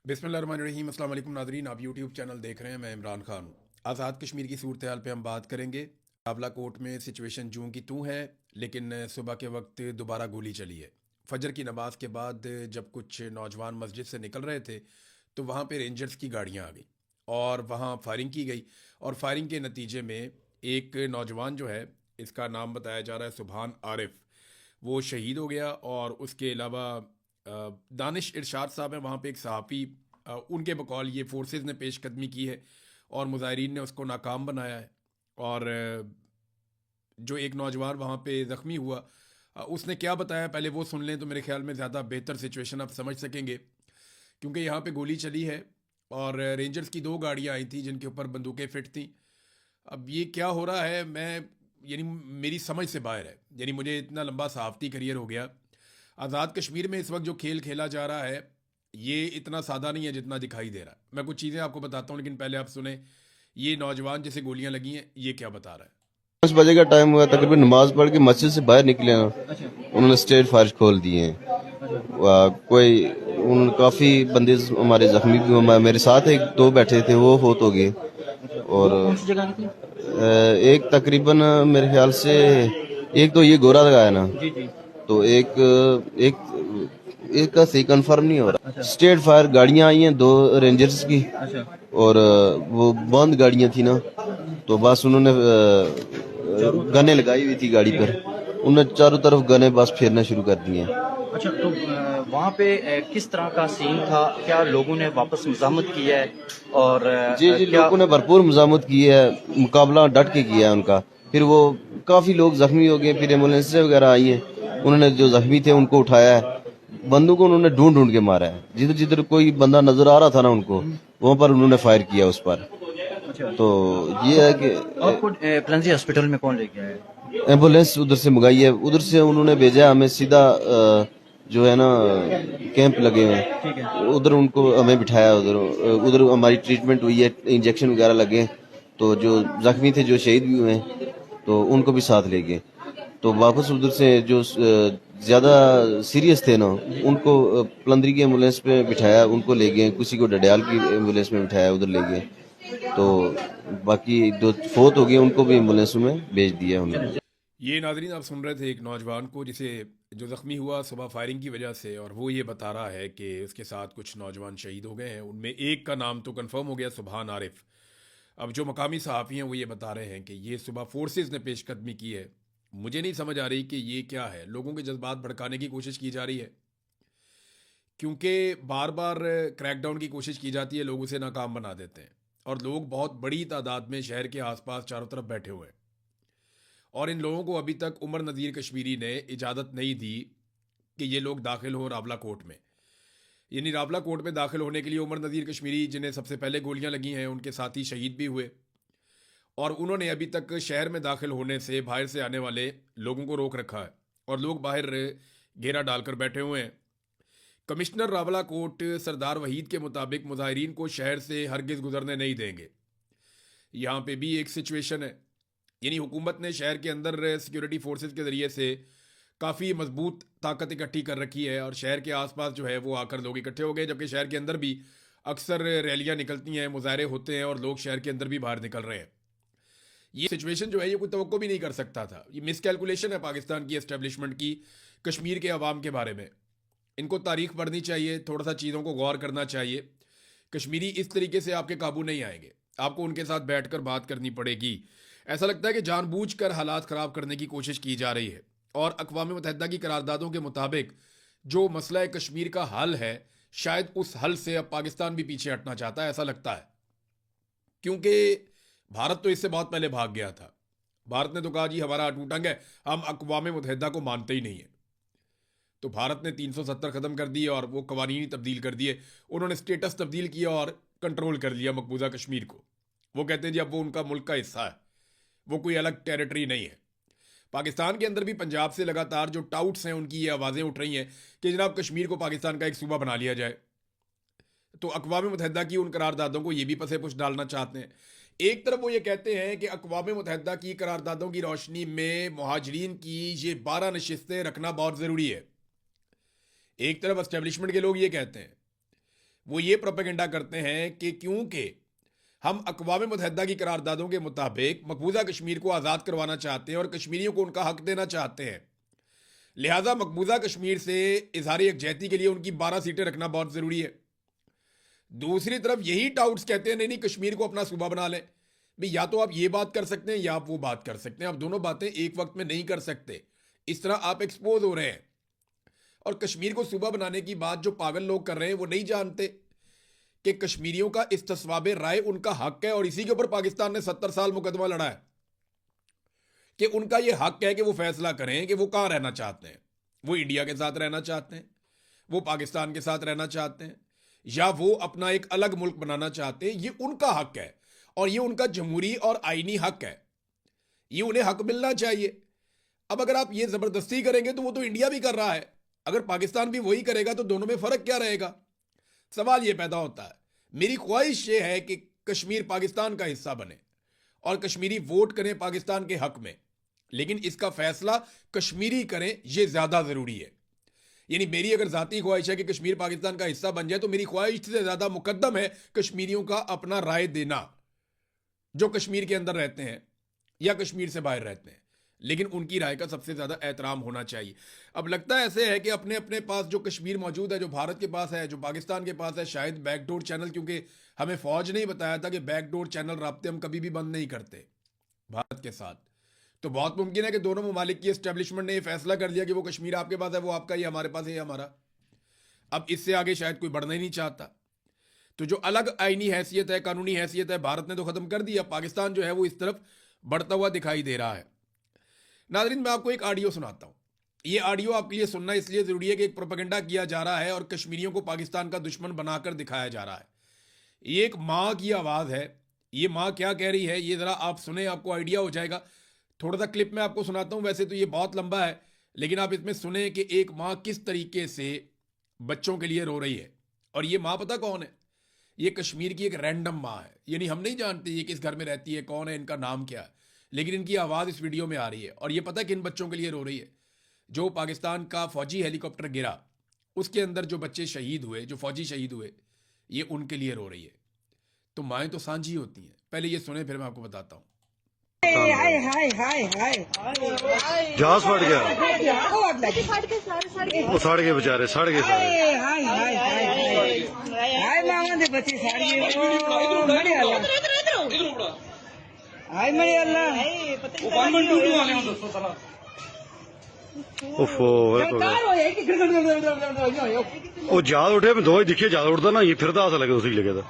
बिस्मिल्लाहिर्रहमानिर्रहीम। अस्सलाम वालेकुम नाज़रीन, आप यूट्यूब चैनल देख रहे हैं। मैं इमरान खान हूँ। आज़ाद कश्मीर की सूरत हाल पे हम बात करेंगे। काबला कोट में सिचुएशन जूं की तूं है, लेकिन सुबह के वक्त दोबारा गोली चली है। फजर की नमाज के बाद जब कुछ नौजवान मस्जिद से निकल रहे थे तो वहाँ पे रेंजर्स की गाड़ियाँ आ गई और वहाँ फायरिंग की गई। और फायरिंग के नतीजे में एक नौजवान जो है, इसका नाम बताया जा रहा है सुभान आरिफ, वो शहीद हो गया। और उसके अलावा दानिश इरशाद साहब हैं वहाँ पे, एक सहाफ़ी, उनके बकौल ये फोर्सेस ने पेशकदमी की है और मुजाहिरीन ने उसको नाकाम बनाया है। और जो एक नौजवान वहाँ पे ज़ख्मी हुआ, उसने क्या बताया पहले वो सुन लें तो मेरे ख्याल में ज़्यादा बेहतर सिचुएशन आप समझ सकेंगे। क्योंकि यहाँ पे गोली चली है और रेंजर्स की दो गाड़ियाँ आई थी जिनके ऊपर बंदूकें फिट थी। अब ये क्या हो रहा है, मैं यानी मेरी समझ से बाहर है। यानी मुझे इतना लंबा सहाफ़ती करियर हो गया। आज़ाद कश्मीर में इस वक्त जो खेल खेला जा रहा है ये इतना सादा नहीं है जितना दिखाई दे रहा है। मैं कुछ चीज़ें आपको बताता हूँ, लेकिन पहले आप सुने ये नौजवान जैसे गोलियां लगी हैं ये क्या बता रहा है। 5 बजे का टाइम हुआ, तकरीबन नमाज पढ़ के मस्जिद से बाहर निकले ना, उन्होंने स्ट्रेट फायर खोल दिए हैं। कोई उन काफी बंदे हमारे जख्मी भी हुए। मेरे साथ एक दो बैठे थे, वो फोत हो गए। और वो कौन सी जगह की थी? एक तकरीबन मेरे ख्याल से एक तो ये गोरा लगाया ना, जी जी। तो एक एक एक का सही कंफर्म नहीं हो रहा। अच्छा स्ट्रेट फायर गाड़ियां आई हैं दो रेंजर्स की, अच्छा। और वो बंद गाड़ियां थी ना, तो बस उन्होंने गने लगाई हुई थी गाड़ी ठीक पर। है। उन्होंने चारों तरफ गने बस फेरना शुरू कर दिए। अच्छा, तो वहाँ पे किस तरह का सीन था? क्या लोगों ने वापस मज़ामत की है? और जी जी, क्या? लोगों ने भरपूर मजामत की है, मुकाबला डट के किया है उनका। फिर वो काफी लोग जख्मी हो गए, फिर एम्बुलेंस वगैरह आई हैं, उन्होंने जो जख्मी थे उनको उठाया है। बंदों को उन्होंने ढूंढ ढूंढ के मारा है, जिधर जिधर कोई बंदा नजर आ रहा था ना उनको, वहां पर उन्होंने फायर किया उस पर। अच्छा, तो तो ये है कि आपको प्लंजी हॉस्पिटल में कौन लेके आया है? एम्बुलेंस उधर से मंगाई है, उधर से उन्होंने भेजा है हमें सीधा। जो है ना, कैंप लगे हुए ठीक है। हैं उधर, उनको हमें बिठाया उधर। उधर हमारी ट्रीटमेंट हुई है, इंजेक्शन वगैरह लगे। तो जो जख्मी थे, जो शहीद भी हुए हैं, तो उनको भी साथ ले गए। तो वापस उधर से जो ज्यादा सीरियस थे ना, उनको पलंदरी की एम्बुलेंस पे बिठाया, उनको ले गए। किसी को डडियाल की एम्बुलेंस में बिठाया, उधर ले गए। तो बाकी जो फोत हो गए उनको भी एम्बुलेंस में भेज दिया हमने। ये नाजरीन आप सुन रहे थे एक नौजवान को जिसे जो ज़ख्मी हुआ सुबह फायरिंग की वजह से, और वो ये बता रहा है कि उसके साथ कुछ नौजवान शहीद हो गए हैं। उनमें एक का नाम तो कंफर्म हो गया, सुभान आरिफ। अब जो मकामी सहाफ़ी हैं वो ये बता रहे हैं कि ये सुबह फोर्सेस ने पेशकदमी की है। मुझे नहीं समझ आ रही कि ये क्या है, लोगों के जज्बात भड़काने की कोशिश की जा रही है। क्योंकि बार बार क्रैकडाउन की कोशिश की जाती है, लोग उसे नाकाम बना देते हैं। और लोग बहुत बड़ी तादाद में शहर के आसपास चारों तरफ बैठे हुए हैं। और इन लोगों को अभी तक उमर नज़ीर कश्मीरी ने इजाज़त नहीं दी कि ये लोग दाखिल हों रावला कोट में। यानी रावला कोट में दाखिल होने के लिए उमर नज़ीर कश्मीरी, जिन्हें सबसे पहले गोलियां लगी हैं, उनके साथी शहीद भी हुए। और उन्होंने अभी तक शहर में दाखिल होने से बाहर से आने वाले लोगों को रोक रखा है और लोग बाहर घेरा डालकर बैठे हुए हैं। कमिश्नर रावला कोट सरदार वहीद के मुताबिक मुजाहिरीन को शहर से हरगिज गुजरने नहीं देंगे। यहाँ पे भी एक सिचुएशन है। यानी हुकूमत ने शहर के अंदर सिक्योरिटी फोर्सेस के ज़रिए से काफ़ी मजबूत ताकत इकट्ठी कर रखी है और शहर के आसपास जो है वो आकर लोग इकट्ठे हो गए। जबकि शहर के अंदर भी अक्सर रैलियां निकलती हैं, मुजाहरे होते हैं और लोग शहर के अंदर भी बाहर निकल रहे हैं। ये सिचुएशन जो है ये कोई तवक्को भी नहीं कर सकता था। ये मिसकैलकुलेशन है पाकिस्तान की एस्टेब्लिशमेंट की कश्मीर के अवाम के बारे में। इनको तारीख पढ़नी चाहिए, थोड़ा सा चीज़ों को गौर करना चाहिए। कश्मीरी इस तरीके से आपके काबू नहीं आएंगे, आपको उनके साथ बैठकर बात करनी पड़ेगी। ऐसा लगता है कि जानबूझकर हालात ख़राब करने की कोशिश की जा रही है। और अक़वाम मुत्तहिदा की करारदादों के मुताबिक जो मसला कश्मीर का हल है, शायद उस हल से अब पाकिस्तान भी पीछे हटना चाहता है, ऐसा लगता है। क्योंकि भारत तो इससे बहुत पहले भाग गया था। भारत ने तो कहा जी हमारा अटूटंग है, हम अक़वाम मुत्तहिदा को मानते ही नहीं है। तो भारत ने 370 ख़त्म कर दिए और वो कवानीन ही तब्दील कर दिए। उन्होंने स्टेटस तब्दील किया और कंट्रोल कर लिया मकबूजा कश्मीर को। वो कहते हैं जी अब वो उनका मुल्क का हिस्सा है, वो कोई अलग टेरिटरी नहीं है। पाकिस्तान के अंदर भी पंजाब से लगातार जो टाउट्स हैं उनकी ये आवाज़ें उठ रही हैं कि जनाब कश्मीर को पाकिस्तान का एक सूबा बना लिया जाए। तो अक़वाम मुत्तहिदा की उन करारदादों को ये भी पसे पुश डालना चाहते हैं। एक तरफ वो ये कहते हैं कि अक़वाम मुत्तहिदा की करारदादों की रोशनी में मुहाजिरीन की ये 12 नशिस्तें रखना बहुत ज़रूरी है। एक तरफ एस्टेब्लिशमेंट के लोग ये कहते हैं। वो ये प्रोपेगेंडा करते हैं कि क्योंकि हम अक़वाम मुत्तहिदा की करारदादों के मुताबिक मकबूजा कश्मीर को आज़ाद करवाना चाहते हैं और कश्मीरियों को उनका हक देना चाहते हैं, लिहाजा मकबूजा कश्मीर से इजहार यकजहती के लिए उनकी 12 सीटें रखना बहुत ज़रूरी है। दूसरी तरफ यही टाउट्स कहते हैं नहीं नहीं कश्मीर को अपना सूबा बना लें। भाई या तो आप ये बात कर सकते हैं या आप वो बात कर सकते हैं, आप दोनों बातें एक वक्त में नहीं कर सकते। इस तरह आप एक्सपोज हो रहे हैं। और कश्मीर को सूबा बनाने की बात जो पागल लोग कर रहे हैं वो नहीं जानते कि कश्मीरियों का इस्तिस्वाब राय उनका हक है, और इसी के ऊपर पाकिस्तान ने 70 साल मुकदमा लड़ा है कि उनका यह हक है कि वो फैसला करें कि वो कहाँ रहना चाहते हैं। वो इंडिया के साथ रहना चाहते हैं, वो पाकिस्तान के साथ रहना चाहते हैं, या वो अपना एक अलग मुल्क बनाना चाहते हैं। ये उनका हक है और ये उनका जमहूरी और आईनी हक है, ये उन्हें हक मिलना चाहिए। अब अगर आप ये ज़बरदस्ती करेंगे तो वो तो इंडिया भी कर रहा है, अगर पाकिस्तान भी वही करेगा तो दोनों में फ़र्क क्या रहेगा। सवाल ये पैदा होता है। मेरी ख्वाहिश ये है कि कश्मीर पाकिस्तान का हिस्सा बने और कश्मीरी वोट करें पाकिस्तान के हक में, लेकिन इसका फैसला कश्मीरी करें, यह ज़्यादा ज़रूरी है। यानी मेरी अगर ज़ाती ख्वाहिश है कि कश्मीर पाकिस्तान का हिस्सा बन जाए तो मेरी ख्वाहिश से ज़्यादा मुकद्दम है कश्मीरियों का अपना राय देना, जो कश्मीर के अंदर रहते हैं या कश्मीर से बाहर रहते हैं, लेकिन उनकी राय का सबसे ज़्यादा एहतराम होना चाहिए। अब लगता है ऐसे है कि अपने अपने पास जो कश्मीर मौजूद है, जो भारत के पास है, जो पाकिस्तान के पास है, शायद बैकडोर चैनल, क्योंकि हमें फ़ौज ने ही बताया था कि बैकडोर चैनल राब्ते हम कभी भी बंद नहीं करते भारत के साथ, तो बहुत मुमकिन है कि दोनों ममालिक की एस्टेब्लिशमेंट ने यह फैसला कर लिया कि वो कश्मीर आपके पास है, वो आपका, ये हमारे पास है, ये हमारा। अब इससे आगे शायद कोई बढ़ना ही नहीं चाहता। तो जो अलग आईनी हैसियत है, कानूनी हैसियत है, भारत ने तो ख़त्म कर दिया। पाकिस्तान जो है वो इस तरफ बढ़ता हुआ दिखाई दे रहा है। नाज़रीन, मैं आपको एक ऑडियो सुनाता हूँ। ये ऑडियो आपके लिए सुनना इसलिए ज़रूरी है कि एक प्रोपेगेंडा किया जा रहा है और कश्मीरियों को पाकिस्तान का दुश्मन बनाकर दिखाया जा रहा है। ये एक माँ की आवाज़ है। ये माँ क्या कह रही है ये ज़रा आप सुने, आपको आइडिया हो जाएगा। थोड़ा सा क्लिप मैं आपको सुनाता हूँ, वैसे तो ये बहुत लंबा है, लेकिन आप इसमें सुने कि एक माँ किस तरीके से बच्चों के लिए रो रही है। और ये माँ पता कौन है? ये कश्मीर की एक रैंडम माँ है, यानी हम नहीं जानते ये किस घर में रहती है, कौन है, इनका नाम क्या है, लेकिन इनकी आवाज़ इस वीडियो में आ रही है। और ये पता है किन बच्चों के लिए रो रही है? जो पाकिस्तान का फौजी हेलीकॉप्टर गिरा, उसके अंदर जो बच्चे शहीद हुए, जो फौजी शहीद हुए, ये उनके लिए रो रही है। तो माएँ तो सांझी होती हैं। पहले ये सुने, फिर मैं आपको बताता हूँ। हाय हाय हाय हाय जहाज फट गया, हाय वो सड़ गए बेचारे, सड़ गए सारे। हाय हाय हाय हाय मामा दे बच्चे सारे मरे अल्लाह, हाय मरे अल्लाह। ओफो वो जहाज उठे, मैं दो ही दिखे जहाज उड़ता ना, ये फिरदा ऐसा लगे, उसी लगे था।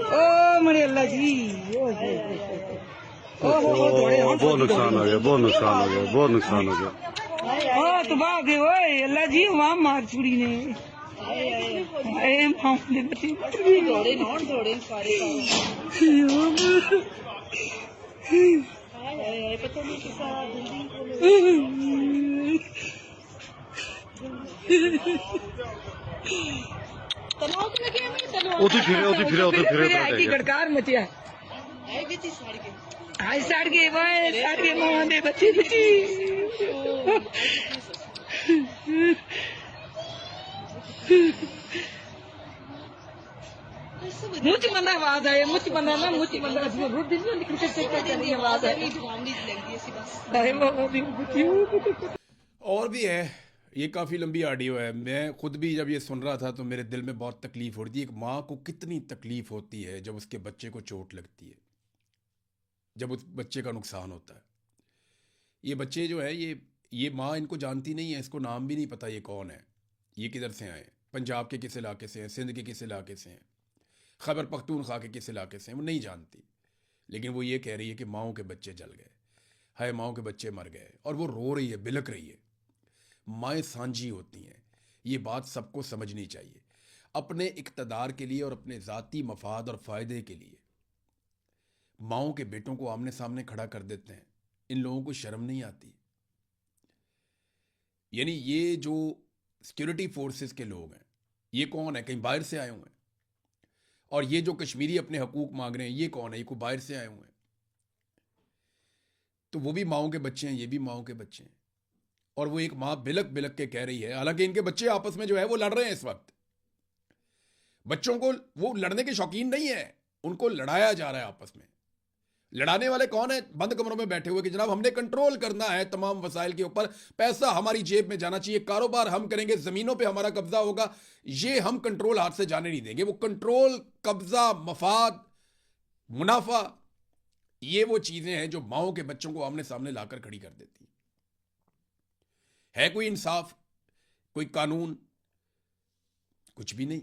ओ मरे अल्लाह जी, बहुत नुकसान हो गया, बहुत नुकसान हो गया, बहुत नुकसान हो गया। ओ तबाह के ओए अल्लाह जी, वहां मार छुड़ी ने। ए मामा दे बच्चे दौड़े नॉन दौड़े सारे, पता नहीं किसा उधर फिरे की गड़कार मचिया हाय साड़ के वाय साड़ के मामा दे बच्चे बच्ची मुझ बंदा आवाज आए, मुझ बंदा ना, मुझ बंदा जो रोड दिन में क्रिकेट से चलती आवाज है। हाय मामा दे बच्ची। और भी है, ये काफ़ी लंबी ऑडियो है। मैं खुद भी जब ये सुन रहा था तो मेरे दिल में बहुत तकलीफ़ हो रही थी। एक माँ को कितनी तकलीफ़ होती है जब उसके बच्चे को चोट लगती है, जब उस बच्चे का नुकसान होता है। ये बच्चे जो है, ये माँ इनको जानती नहीं है, इसको नाम भी नहीं पता ये कौन है, ये किधर से आए, पंजाब के किस इलाके से हैं, सिंध के किस इलाके से हैं, खैबर पख्तूनख्वा के किस इलाके से हैं, वो नहीं जानती। लेकिन वो ये कह रही है कि माँओं के बच्चे जल गए, हाय माँओं के बच्चे मर गए, और वो रो रही है, बिलक रही है। माएँ सांझी होती हैं, ये बात सबको समझनी चाहिए। अपने इक़्तिदार के लिए और अपने ज़ाती मफाद और फ़ायदे के लिए माँओं के बेटों को आमने सामने खड़ा कर देते हैं। इन लोगों को शर्म नहीं आती? यानी ये जो सिक्योरिटी फोर्सेस के लोग हैं, ये कौन है? कहीं बाहर से आए हुए हैं। और ये जो कश्मीरी अपने हकूक़ मांग रहे हैं, ये कौन है? ये को बाहर से आए हुए हैं। तो वो भी माँओं के बच्चे हैं, ये भी माँओं के बच्चे हैं। और वो एक माँ बिलक बिलक के कह रही है, हालांकि इनके बच्चे आपस में जो है वो लड़ रहे हैं इस वक्त, बच्चों को, वो लड़ने के शौकीन नहीं है, उनको लड़ाया जा रहा है आपस में। लड़ाने वाले कौन है? बंद कमरों में बैठे हुए कि जनाब हमने कंट्रोल करना है तमाम वसाइल के ऊपर, पैसा हमारी जेब में जाना चाहिए, कारोबार हम करेंगे, जमीनों पे हमारा कब्जा होगा, ये हम कंट्रोल हाथ से जाने नहीं देंगे। वो कंट्रोल, कब्जा, मफाद, मुनाफा, ये वो चीजें हैं जो माओ के बच्चों को आमने सामने लाकर खड़ी कर देती है। कोई इंसाफ, कोई कानून, कुछ भी नहीं।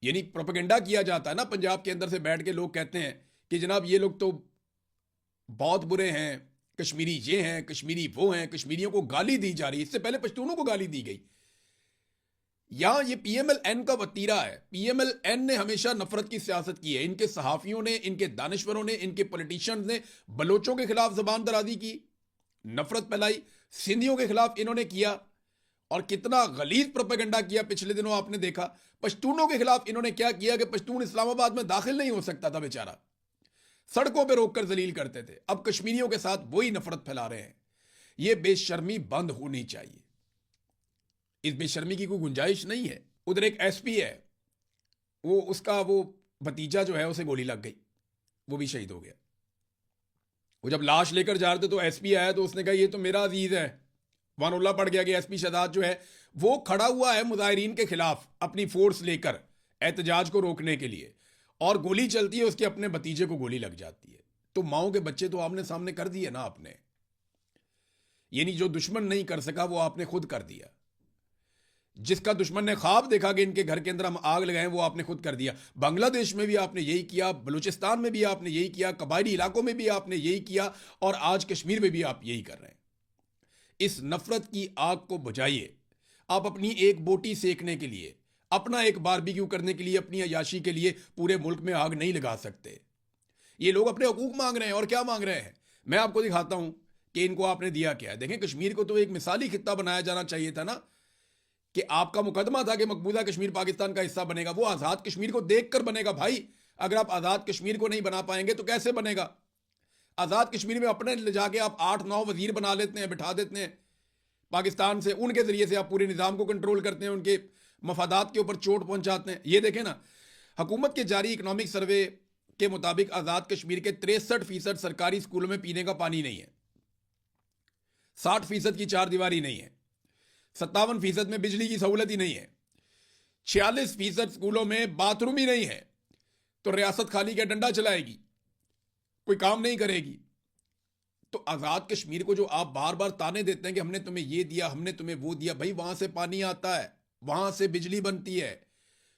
यानी प्रोपेगेंडा किया जाता है ना, पंजाब के अंदर से बैठ के लोग कहते हैं कि जनाब ये लोग तो बहुत बुरे हैं, कश्मीरी ये हैं, कश्मीरी वो हैं, कश्मीरियों को गाली दी जा रही है। इससे पहले पश्तूनों को गाली दी गई। यहां ये पीएमएल-एन का वतीरा है। पीएमएल-एन ने हमेशा नफरत की सियासत की है। इनके सहाफियों ने, इनके दानिश्वरों ने, इनके पॉलिटिशियंस ने बलोचों के खिलाफ जबान दराजी की, नफरत फैलाई, सिंधियों के खिलाफ इन्होंने किया, और कितना गलीज प्रोपेगेंडा किया पिछले दिनों आपने देखा। पश्तूनों के खिलाफ इन्होंने क्या किया कि पश्तून इस्लामाबाद में दाखिल नहीं हो सकता था बेचारा, सड़कों पर रोककर जलील करते थे। अब कश्मीरियों के साथ वही नफरत फैला रहे हैं। यह बेशर्मी बंद होनी चाहिए। इस बेशर्मी की कोई गुंजाइश नहीं है। उधर एक एसपी है, वो उसका वो भतीजा जो है उसे गोली लग गई, वो भी शहीद हो गया। वो जब लाश लेकर जा रहे थे तो एसपी आया तो उसने कहा ये तो मेरा अजीज है। वहां रोला पड़ गया कि एसपी शहजाद जो है वो खड़ा हुआ है मुजाहिरीन के खिलाफ अपनी फोर्स लेकर एहतजाज को रोकने के लिए, और गोली चलती है, उसके अपने भतीजे को गोली लग जाती है। तो माओ के बच्चे तो आमने सामने कर दिए ना आपने। यानी जो दुश्मन नहीं कर सका वो आपने खुद कर दिया। जिसका दुश्मन ने ख्वाब देखा कि इनके घर के अंदर हम आग लगाएं, वो आपने खुद कर दिया। बांग्लादेश में भी आपने यही किया, बलूचिस्तान में भी आपने यही किया, कबायली इलाकों में भी आपने यही किया, और आज कश्मीर में भी आप यही कर रहे हैं। इस नफरत की आग को बुझाइए। आप अपनी एक बोटी सेकने के लिए, अपना एक बारबेक्यू करने के लिए, अपनी अयाशी के लिए पूरे मुल्क में आग नहीं लगा सकते। ये लोग अपने हकूक मांग रहे हैं, और क्या मांग रहे हैं मैं आपको दिखाता हूं कि इनको आपने दिया क्या है। देखें, कश्मीर को तो एक मिसाली खित्ता बनाया जाना चाहिए था ना, कि आपका मुकदमा था कि मकबूजा कश्मीर पाकिस्तान का हिस्सा बनेगा। वो आजाद कश्मीर को देखकर बनेगा भाई। अगर आप आजाद कश्मीर को नहीं बना पाएंगे तो कैसे बनेगा? आजाद कश्मीर में अपने ले जाके आप 8-9 वजीर बना लेते हैं, बिठा देते हैं पाकिस्तान से, उनके जरिए से आप पूरे निजाम को कंट्रोल करते हैं, उनके मफादात के ऊपर चोट पहुंचाते हैं। ये देखें ना, हुकूमत के जारी इकोनॉमिक सर्वे के मुताबिक आजाद कश्मीर के 63% सरकारी स्कूलों में पीने का पानी नहीं है, 60% की चार दीवारी नहीं है, 57% में बिजली की सहूलत ही नहीं है, 46% स्कूलों में बाथरूम ही नहीं है। तो रियासत खाली क्या डंडा चलाएगी, कोई काम नहीं करेगी। तो आजाद कश्मीर को जो आप बार बार ताने देते हैं कि हमने तुम्हें ये दिया, हमने तुम्हें वो दिया, भाई वहां से पानी आता है, वहां से बिजली बनती है।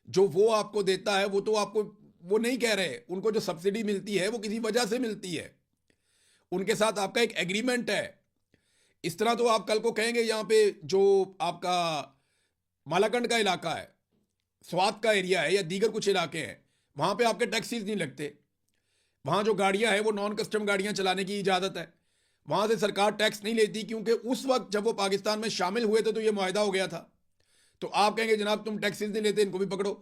जो वो आपको देता है वो तो आपको वो नहीं कह रहे, उनको जो सब्सिडी मिलती है वो किसी वजह से मिलती है, उनके साथ आपका एक एग्रीमेंट है। इस तरह तो आप कल को कहेंगे यहां पे जो आपका मालाकंड का इलाका है, स्वात का एरिया है, या दीगर कुछ इलाके हैं, वहां पे आपके टैक्सीज नहीं लगते। वहां जो गाड़ियां हैं वो नॉन कस्टम गाड़ियां चलाने की इजाजत है, वहां से सरकार टैक्स नहीं लेती, क्योंकि उस वक्त जब वो पाकिस्तान में शामिल हुए थे तो ये मुआहिदा हो गया था। तो आप कहेंगे जनाब तुम टैक्सेस नहीं लेते, इनको भी पकड़ो।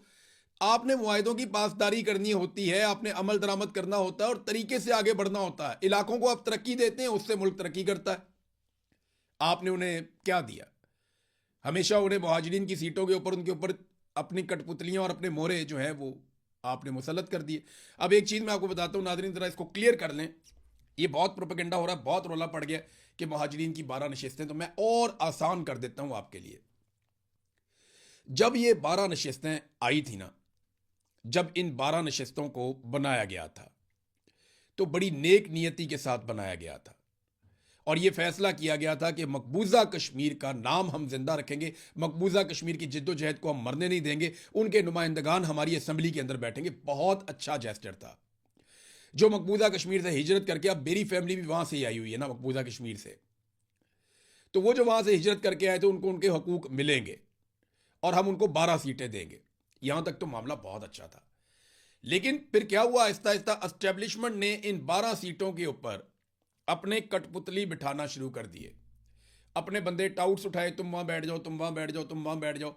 आपने मुआहिदों की पासदारी करनी होती है, आपने अमल दरामद करना होता है और तरीके से आगे बढ़ना होता है। इलाकों को आप तरक्की देते हैं, उससे मुल्क तरक्की करता है। आपने उन्हें क्या दिया? हमेशा उन्हें मुहाजिरीन की सीटों के ऊपर, उनके ऊपर अपनी कठपुतलियां और अपने मोहरे जो हैं वो आपने मुसल्लत कर दिए। अब एक चीज़ मैं आपको बताता हूँ नाज़रीन, ज़रा इसको क्लियर कर लें। ये बहुत प्रोपेगेंडा हो रहा है, बहुत रोला पड़ गया कि मुहाजिरीन की 12 नशिस्तें, तो मैं और आसान कर देता हूँ आपके लिए। जब ये 12 नशिस्तें आई थी ना, जब इन 12 नशिस्तों को बनाया गया था तो बड़ी नेक नियति के साथ बनाया गया था, और यह फैसला किया गया था कि मकबूजा कश्मीर का नाम हम जिंदा रखेंगे, मकबूजा कश्मीर की जिद्दोजहद को हम मरने नहीं देंगे, उनके नुमाइंदगान हमारी असेंबली के अंदर बैठेंगे। बहुत अच्छा जेस्चर था। जो मकबूजा कश्मीर से हिजरत करके, अब मेरी फैमिली भी वहां से ही आई हुई है ना मकबूजा कश्मीर से, तो वो जो वहां से हिजरत करके आए थे उनको उनके हकूक मिलेंगे और हम उनको 12 सीटें देंगे। यहां तक तो मामला बहुत अच्छा था। लेकिन फिर क्या हुआ, आहिस्ता आहिस्ता एस्टेब्लिशमेंट ने इन 12 सीटों के ऊपर अपने कठपुतली बिठाना शुरू कर दिए, अपने बंदे टाउट्स उठाए, तुम वहां बैठ जाओ, तुम वहां बैठ जाओ, तुम वहां बैठ जाओ।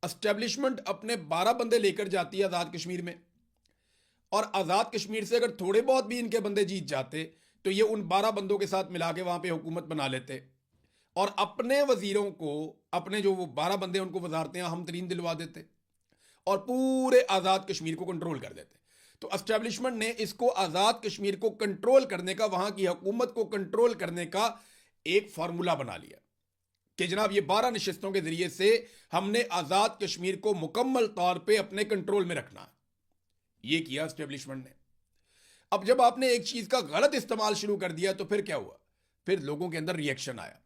एस्टेब्लिशमेंट अपने 12 बंदे लेकर जाती है आज़ाद कश्मीर में, और आज़ाद कश्मीर से अगर थोड़े बहुत भी इनके बंदे जीत जाते तो ये उन 12 बंदों के साथ मिला के वहां पे हुकूमत बना लेते, और अपने वजीरों को, अपने जो वो 12 बंदे उनको वजारतें हम तरीन दिलवा देते, और पूरे आज़ाद कश्मीर को कंट्रोल कर देते। तो एस्टेब्लिशमेंट ने इसको आज़ाद कश्मीर को कंट्रोल करने का, वहां की हुकूमत को कंट्रोल करने का एक फार्मूला बना लिया कि जनाब ये 12 नशिस्तों के जरिए से हमने आज़ाद कश्मीर को मुकम्मल तौर पे अपने कंट्रोल में रखना। ये किया एस्टेब्लिशमेंट ने। अब जब आपने एक चीज का गलत इस्तेमाल शुरू कर दिया तो फिर क्या हुआ? फिर लोगों के अंदर रिएक्शन आया।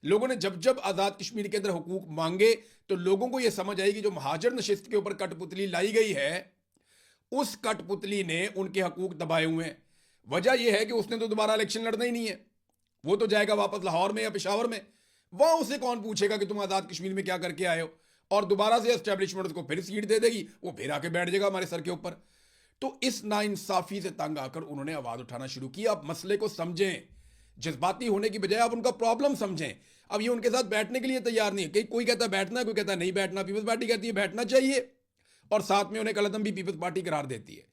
लोगों ने जब जब आज़ाद कश्मीर के अंदर हुकूक मांगे तो लोगों को यह समझ आई कि जो महाजर नशिस्त के ऊपर कठपुतली लाई गई है, उस कठपुतली ने उनके हकूक दबाए हुए हैं। वजह यह है कि उसने तो दोबारा इलेक्शन लड़ना ही नहीं है, वो तो जाएगा वापस लाहौर में या पेशावर में। वहां उसे कौन पूछेगा कि तुम आज़ाद कश्मीर में क्या करके आए हो, और दोबारा से एस्टेब्लिशमेंट उसको फिर सीट दे देगी, वो फिर आके बैठ जाएगा हमारे सर के ऊपर। तो इस नाइंसाफी से तंग आकर उन्होंने आवाज उठाना शुरू की। आप मसले को समझें, जज्बाती होने की बजाय आप उनका प्रॉब्लम समझें। अब ये उनके साथ बैठने के लिए तैयार नहीं है। कोई कहता है बैठना, कोई कहता है नहीं बैठना। पीपल्स पार्टी कहती है बैठना चाहिए और साथ में उन्हें कलदम भी पीपल्स पार्टी करार देती है।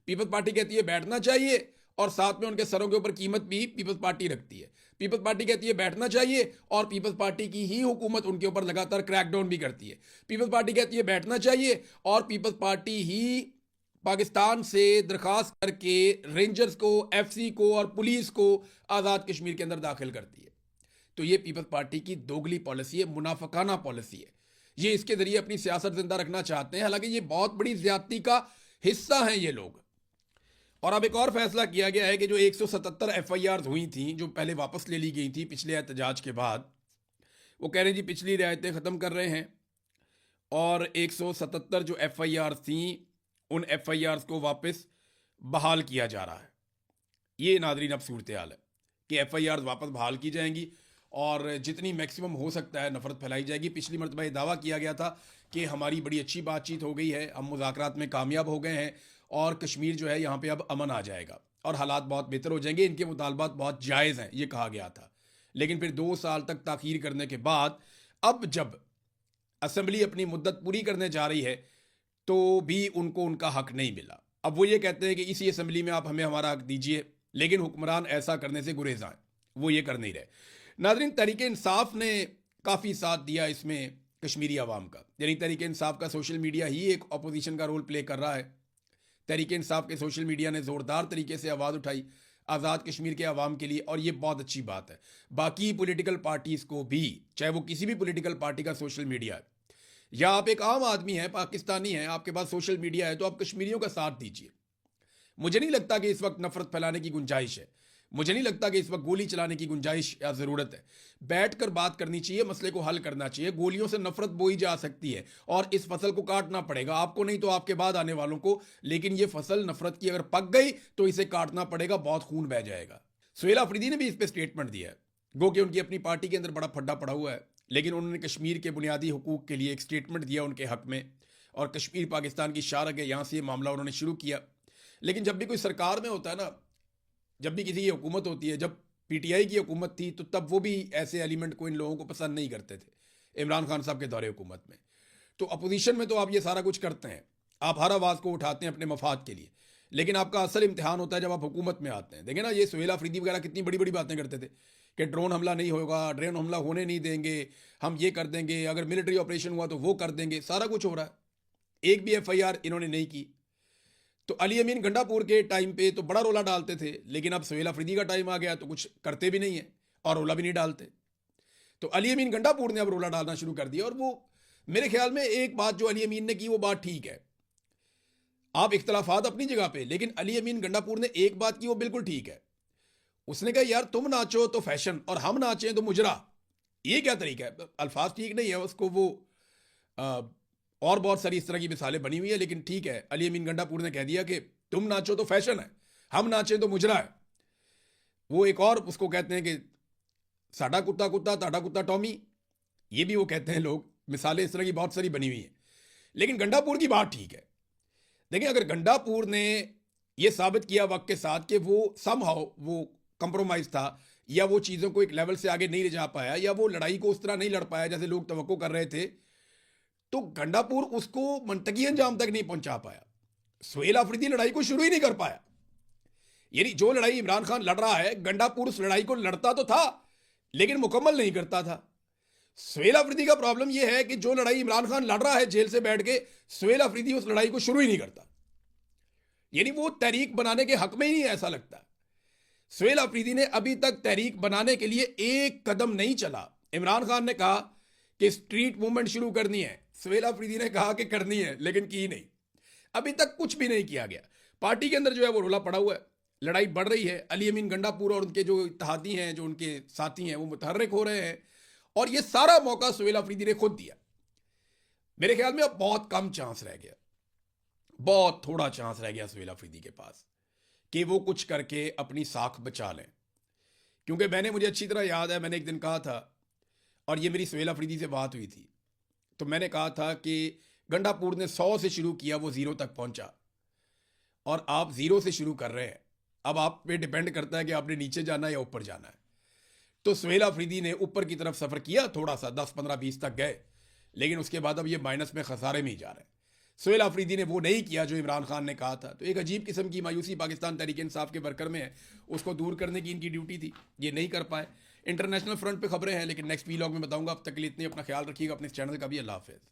पीपल्स पार्टी कहती है बैठना चाहिए और साथ में उनके सरों के ऊपर कीमत भी पीपल्स पार्टी रखती है। पीपल्स पार्टी कहती है बैठना चाहिए और पीपल्स पार्टी की ही हुकूमत उनके ऊपर लगातार क्रैकडाउन भी करती है। पीपल्स पार्टी कहती है बैठना चाहिए और पीपल्स पार्टी ही पाकिस्तान से दरखास्त करके रेंजर्स को, एफसी को और पुलिस को आज़ाद कश्मीर के अंदर दाखिल करती है। तो ये पीपल्स पार्टी की दोगली पॉलिसी है, मुनाफिकाना पॉलिसी है। ये इसके जरिए अपनी सियासत जिंदा रखना चाहते हैं। हालांकि ये बहुत बड़ी ज्यादती का हिस्सा हैं ये लोग। और अब एक और फैसला किया गया है कि जो 177 FIR हुई थी, जो पहले वापस ले ली गई थी पिछले एहतजाज के बाद, वो कह रहे हैं जी पिछली रियायतें ख़त्म कर रहे हैं और 177 जो FIR थी उन FIRs को वापस बहाल किया जा रहा है। ये नाज़रीन अब सूरत हाल है कि FIRs वापस बहाल की जाएंगी और जितनी मैक्सिमम हो सकता है नफरत फैलाई जाएगी। पिछली मरतबा ये दावा किया गया था कि हमारी बड़ी अच्छी बातचीत हो गई है, हम मुज़ाकरात में कामयाब हो गए हैं और कश्मीर जो है यहाँ पे अब अमन आ जाएगा और हालात बहुत बेहतर हो जाएंगे, इनके मुतालबात बहुत जायज़ हैं, ये कहा गया था। लेकिन फिर 2 साल तक ताख़ीर करने के बाद अब जब असम्बली अपनी मुद्दत पूरी करने जा रही है तो भी उनको उनका हक नहीं मिला। अब वो ये कहते हैं कि इसी असम्बली में आप हमें हमारा हक दीजिए, लेकिन हुक्मरान ऐसा करने से गुरेज़ आए, वो ये कर नहीं रहे। नाज़रीन, तहरीक इंसाफ ने काफ़ी साथ दिया इसमें कश्मीरी अवाम का, यानी तहरीक इंसाफ का सोशल मीडिया ही एक अपोजिशन का रोल प्ले कर रहा है। तहरीक इंसाफ के सोशल मीडिया ने ज़ोरदार तरीके से आवाज़ उठाई आज़ाद कश्मीर के अवाम के लिए और ये बहुत अच्छी बात है। बाकी पॉलिटिकल पार्टीज़ को भी, चाहे वो किसी भी पॉलिटिकल पार्टी का सोशल मीडिया है या आप एक आम आदमी हैं, पाकिस्तानी हैं, आपके पास सोशल मीडिया है, तो आप कश्मीरियों का साथ दीजिए। मुझे नहीं लगता कि इस वक्त नफरत फैलाने की गुंजाइश है, मुझे नहीं लगता कि इस वक्त गोली चलाने की गुंजाइश या ज़रूरत है। बैठकर बात करनी चाहिए, मसले को हल करना चाहिए। गोलियों से नफरत बोई जा सकती है और इस फसल को काटना पड़ेगा, आपको नहीं तो आपके बाद आने वालों को। लेकिन ये फसल नफरत की अगर पक गई तो इसे काटना पड़ेगा, बहुत खून बह जाएगा। सुहेल अफरीदी ने भी इस पर स्टेटमेंट दिया है, गो कि उनकी अपनी पार्टी के अंदर बड़ा फड्डा पड़ा हुआ है, लेकिन उन्होंने कश्मीर के बुनियादी हुकूक के लिए एक स्टेटमेंट दिया उनके हक में और कश्मीर पाकिस्तान की शारक है, यहाँ से ये मामला उन्होंने शुरू किया। लेकिन जब भी कोई सरकार में होता है ना, जब भी किसी की हुकूमत होती है, जब PTI की हुकूमत थी तो तब वो भी ऐसे एलिमेंट को, इन लोगों को पसंद नहीं करते थे इमरान खान साहब के दौरे हुकूमत में। तो अपोजिशन में तो आप ये सारा कुछ करते हैं, आप हर आवाज़ को उठाते हैं अपने मफाद के लिए, लेकिन आपका असल इम्तिहान होता है जब आप हुकूमत में आते हैं। देखें ना, ये सुहेल अफरीदी वगैरह कितनी बड़ी बड़ी बातें करते थे कि ड्रोन हमला नहीं होगा, ड्रोन हमला होने नहीं देंगे, हम ये कर देंगे, अगर मिलिट्री ऑपरेशन हुआ तो वो कर देंगे। सारा कुछ हो रहा है, एक भी FIR इन्होंने नहीं की। तो अली अमीन गंडापुर के टाइम पे तो बड़ा रोला डालते थे, लेकिन अब सुहेल अफरीदी का टाइम आ गया तो कुछ करते भी नहीं है और रोला भी नहीं डालते। तो अली अमीन गंडापुर ने अब रोला डालना शुरू कर दिया। और वो मेरे ख्याल में एक बात जो अली अमीन ने की वो बात ठीक है, आप इख्तलाफात अपनी जगह पे, लेकिन अली अमीन गंडापुर ने एक बात की वो बिल्कुल ठीक है। उसने कहा यार तुम नाचो तो फैशन और हम नाचें तो मुजरा, ये क्या तरीका है? अल्फाज ठीक नहीं है उसको, वो और बहुत सारी इस तरह की मिसालें बनी हुई है, लेकिन ठीक है, अली अमीन गंडापुर ने कह दिया कि तुम नाचो तो फैशन है, हम नाचें तो मुजरा है। वो एक और उसको कहते हैं कि साडा कुत्ता कुत्ता ताडा कुत्ता टॉमी, ये भी वो कहते हैं लोग। मिसालें इस तरह की बहुत सारी बनी हुई हैं, लेकिन गंडापुर की बात ठीक है। देखिए, अगर गंडापुर ने यह साबित किया वक्त के साथ कि वो समहाउ वो कंप्रोमाइज था या वो चीज़ों को एक लेवल से आगे नहीं ले जा पाया या वो लड़ाई को उस तरह नहीं लड़ पाया जैसे लोग तवक्को कर रहे थे, तो गंडापुर उसको मंतकी अंजाम तक नहीं पहुंचा पाया। सुहेल अफरीदी लड़ाई को शुरू ही नहीं कर पाया। यानी जो लड़ाई इमरान खान लड़ रहा है, गंडापुर उस लड़ाई को लड़ता तो था लेकिन मुकम्मल नहीं करता था। सुहेल अफरीदी का प्रॉब्लम यह है कि जो लड़ाई इमरान खान लड़ रहा है जेल से बैठ के, सुहेल अफरीदी उस लड़ाई को शुरू ही नहीं करता, यानी वो तहरीक बनाने के हक में ही नहीं ऐसा लगता। सुहेल अफरीदी ने अभी तक तहरीक बनाने के लिए एक कदम नहीं चला। इमरान खान ने कहा कि स्ट्रीट मूवमेंट शुरू करनी है, सुहेल अफरीदी ने कहा कि करनी है, लेकिन की नहीं। अभी तक कुछ भी नहीं किया गया। पार्टी के अंदर जो है वो रोला पड़ा हुआ है, लड़ाई बढ़ रही है। अली अमीन गंडापुर और उनके जो इत्तेहादी हैं, जो उनके साथी हैं, वो मुतहर्रिक हो रहे हैं, और ये सारा मौका सुहेल अफरीदी ने खुद दिया। मेरे ख्याल में अब बहुत कम चांस रह गया, बहुत थोड़ा चांस रह गया सुहेल अफरीदी के पास कि वो कुछ करके अपनी साख बचा लें। क्योंकि मुझे अच्छी तरह याद है, मैंने एक दिन कहा था, और ये मेरी सुहेल अफरीदी से बात हुई थी, तो मैंने कहा था कि गंडापुर ने 100 से शुरू किया, वो 0 तक पहुंचा, और आप 0 से शुरू कर रहे हैं। अब आप पे डिपेंड करता है कि आपने नीचे जाना है या ऊपर जाना है। तो सुहेल अफरीदी ने ऊपर की तरफ सफ़र किया, थोड़ा सा 10, 15, 20 तक गए, लेकिन उसके बाद अब ये माइनस में खसारे में ही जा रहे हैं। सुहेल अफरीदी ने वो नहीं किया जो इमरान खान ने कहा था। तो एक अजीब किस्म की मायूसी पाकिस्तान तहरीक इंसाफ के वर्कर में है, उसको दूर करने की इनकी ड्यूटी थी, ये नहीं कर पाए। इंटरनेशनल फ्रंट पे खबरें हैं, लेकिन नेक्स्ट वीलॉग में बताऊंगा। अब तक के लिए इतने, अपना ख्याल रखिएगा, अपने चैनल का भी। अल्लाह हाफिज़।